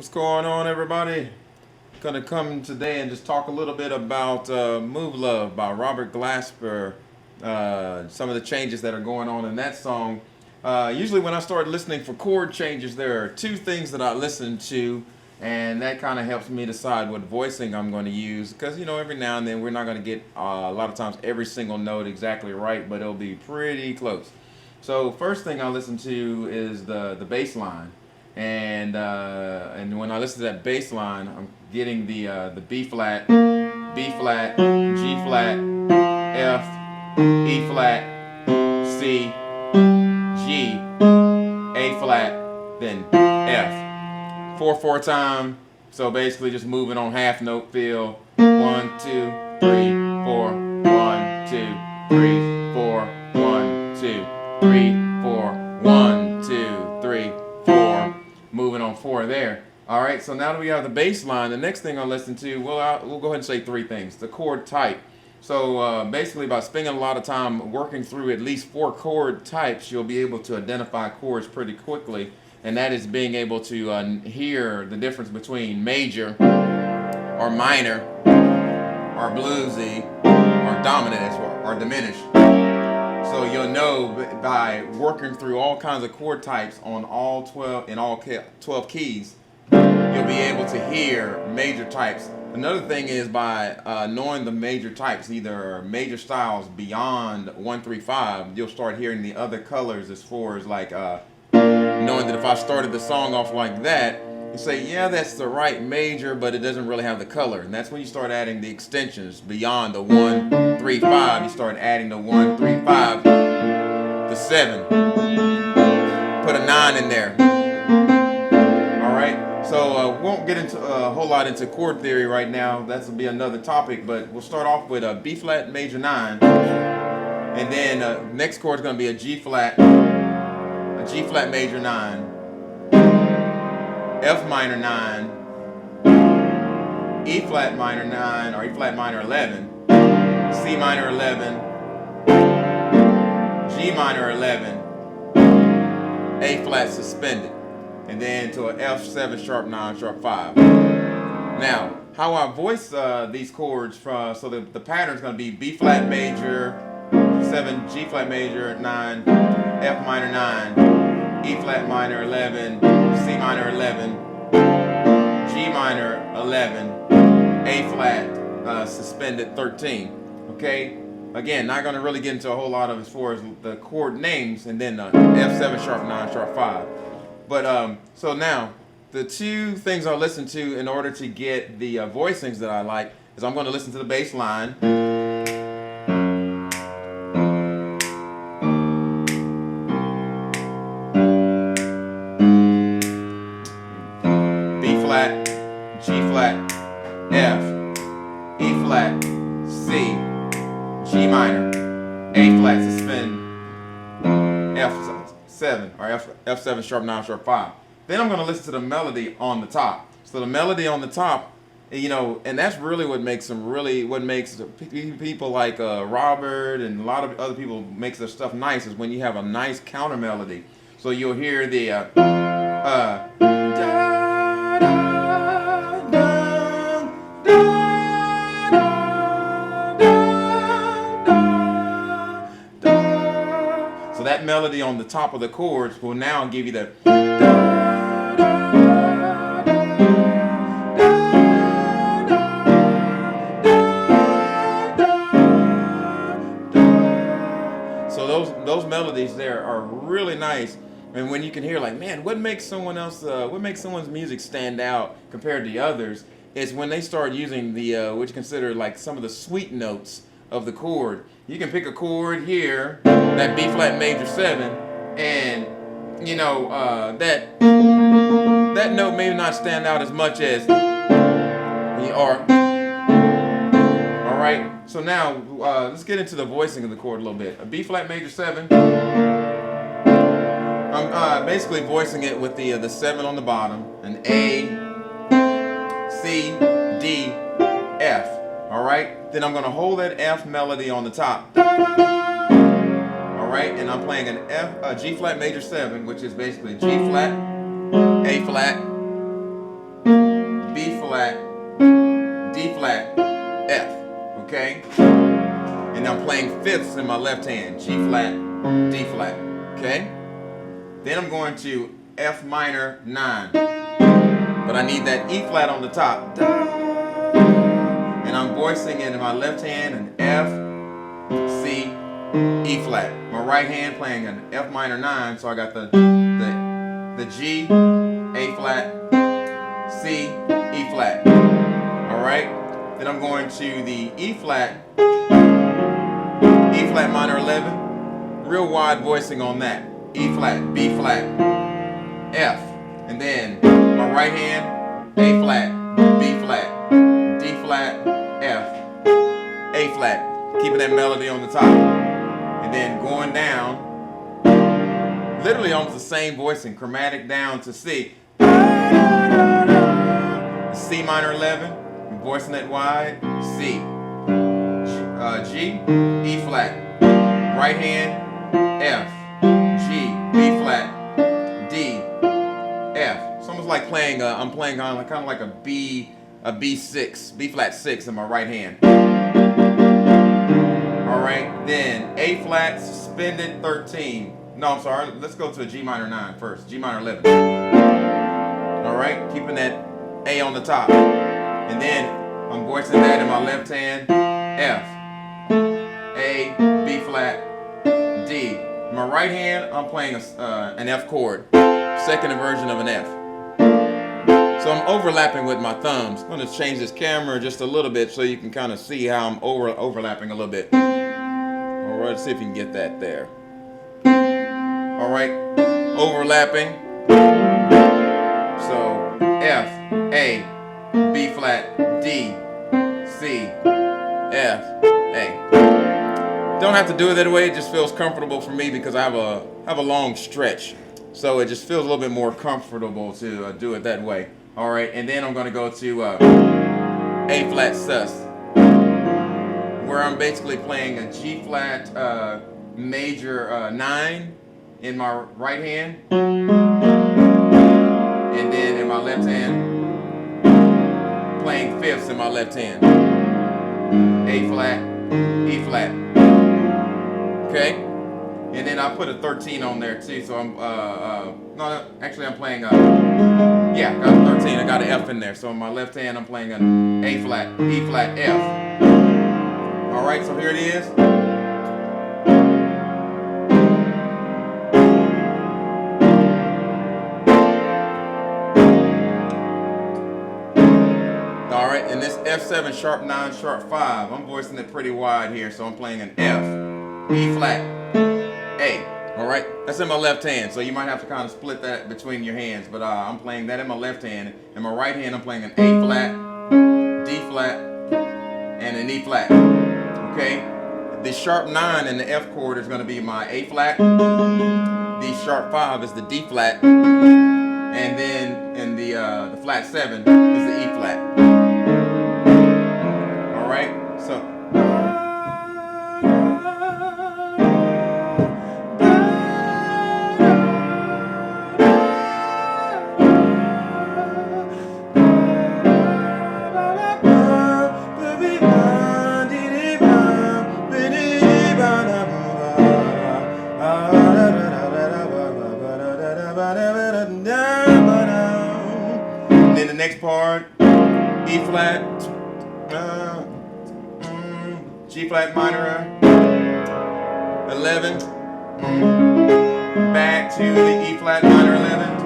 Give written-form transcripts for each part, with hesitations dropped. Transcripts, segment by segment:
What's going on, everybody? Gonna come today and just talk a little bit about Move Love by Robert Glasper. Some of the changes that are going on in that song. Usually when I start listening for chord changes, there are two things that I listen to, and that kind of helps me decide what voicing I'm going to use. Because, every now and then we're not going to get a lot of times every single note exactly right, but it'll be pretty close. So first thing I listen to is the bass line. And when I listen to that bass line, I'm getting the B flat, G flat, F, E flat, C, G, A flat, then F. 4/4 time. So basically just moving on half note feel. 1, 2, 3, 4. 1, 2, 3, 4. 1, 2, 3, 4. 1, 2, 3, 4. Moving on 4 there. All right, so now that we have the bass line, the next thing I'll listen to, we'll go ahead and say 3 things. The chord type. So basically by spending a lot of time working through at least 4 chord types, you'll be able to identify chords pretty quickly. And that is being able to hear the difference between major or minor or bluesy or dominant or diminished. So you'll know by working through all kinds of chord types on all 12 keys, you'll be able to hear major types. Another thing is by knowing the major types, either major styles beyond 1, 3, 5, you'll start hearing the other colors as far as like knowing that if I started the song off like that, you say, yeah, that's the right major, but it doesn't really have the color. And that's when you start adding the extensions beyond the 1, 3, 5. You start adding the 1, 3, 5, the 7. Put a 9 in there. All right. So we won't get into a whole lot into chord theory right now. That'll be another topic. But we'll start off with a B flat major 9, and then next chord is going to be a G flat major 9. F minor 9, E flat minor 9, or E flat minor 11, C minor 11, G minor 11, A flat suspended, and then to an F7 sharp 9 sharp 5. Now, how I voice these chords, so the pattern is going to be B flat major 7, G flat major 9, F minor 9, E flat minor 11, C minor 11, G minor 11, A flat suspended 13. Okay, again, not going to really get into a whole lot of as far as the chord names, and then F7 sharp 9 sharp 5. But so now the two things I'll listen to in order to get the voicings that I like is I'm going to listen to the bass line. G flat, F, E flat, C, G minor, A flat suspend, F7 or F7 sharp 9 sharp 5. Then I'm going to listen to the melody on the top. So the melody on the top, and that's really what makes people like Robert and a lot of other people makes their stuff nice, is when you have a nice counter melody. So you'll hear the so that melody on the top of the chords will now give you the. So those melodies there are really nice. And when you can hear, like, man, what makes someone's music stand out compared to the others is when they start using the what you consider like some of the sweet notes of the chord. You can pick a chord here, that B flat major 7, and that note may not stand out as much as we are. All right. So now let's get into the voicing of the chord a little bit. A B flat major 7. I'm basically voicing it with the 7 on the bottom, an A, C, D, F. All right. Then I'm going to hold that F melody on the top. All right, and I'm playing a G flat major 7, which is basically G flat, A flat, I'm playing fifths in my left hand, G flat, D flat, okay? Then I'm going to F minor 9, but I need that E flat on the top. And I'm voicing into my left hand an F, C, E flat. My right hand playing an F minor 9, so I got the G, A flat, C, E flat. All right. Then I'm going to the E flat minor 11. Real wide voicing on that. E flat, B flat, F, and then my right hand A flat, B flat, D flat, F, A flat. Keeping that melody on the top, and then going down. Literally almost the same voicing, chromatic down to C. C minor 11, voicing it wide, C. G, E flat, right hand, F, G, B flat, D, F. It's almost like playing, I'm playing kind of like a B6, B flat 6 in my right hand. All right, then A flat suspended 13. No, I'm sorry. Let's go to a G minor 9 first. G minor 11. All right, keeping that A on the top. And then I'm voicing that in my left hand. F, A, B flat, D. In my right hand, I'm playing an F chord. Second inversion of an F. So I'm overlapping with my thumbs. I'm going to change this camera just a little bit so you can kind of see how I'm overlapping a little bit. All right, let's see if you can get that there. All right, overlapping. So F, A, B flat, D, C, F, A. Don't have to do it that way. It just feels comfortable for me because I have a long stretch. So it just feels a little bit more comfortable to do it that way. All right, and then I'm going to go to A flat sus, where I'm basically playing a G flat major 9 in my right hand, and then in my left hand playing fifths in my left hand, A flat, E flat, okay? And then I put a 13 on there too, so I'm no, actually I'm playing yeah, got a 13. I got an F in there, so in my left hand I'm playing an A flat, E flat, F. All right, so here it is. All right, and this F7 sharp 9 sharp 5, I'm voicing it pretty wide here, so I'm playing an F, E flat, A. All right, that's in my left hand, so you might have to kind of split that between your hands, but I'm playing that in my left hand. In my right hand, I'm playing an A flat, D flat, and an E flat. Okay, the sharp 9 in the F chord is going to be my A flat. The sharp 5 is the D flat, and then in the flat 7 is the E flat. All right, so. Then the next part, E flat, G flat minor 11, back to the E flat minor 11,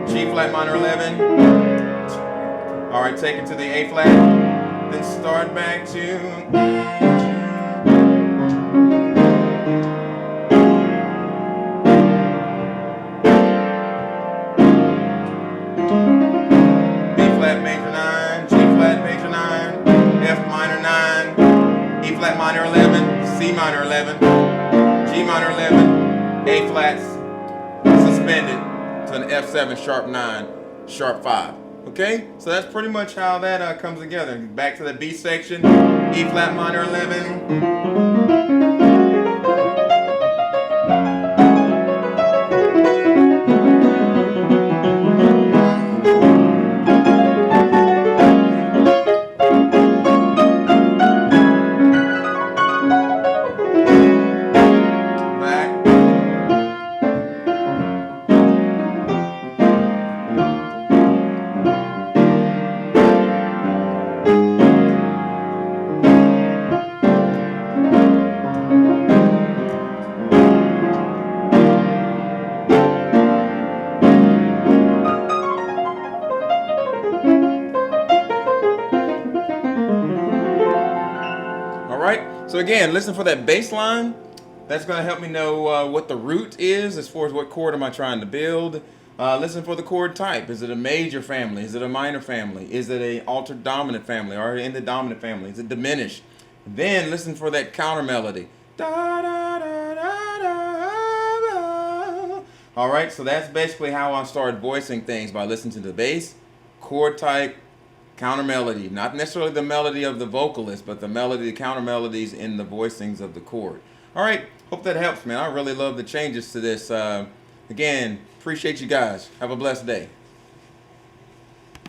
G flat minor 11. All right, take it to the A flat, then start back to. Minor 11, C minor 11, G minor 11, A flats, suspended to an F7 sharp 9, sharp 5. Okay, so that's pretty much how that comes together. Back to the B section, E flat minor 11. So again, listen for that bass line. That's going to help me know what the root is as far as what chord am I trying to build. Listen for the chord type. Is it a major family? Is it a minor family? Is it a altered dominant family or in the dominant family? Is it diminished? Then listen for that counter melody. Da, da, da, da, da. All right, so that's basically how I started voicing things, by listening to the bass, chord type, counter melody. Not necessarily the melody of the vocalist, but the melody, the counter melodies in the voicings of the chord. All right, hope that helps, man. I really love the changes to this. Again, appreciate you guys. Have a blessed day.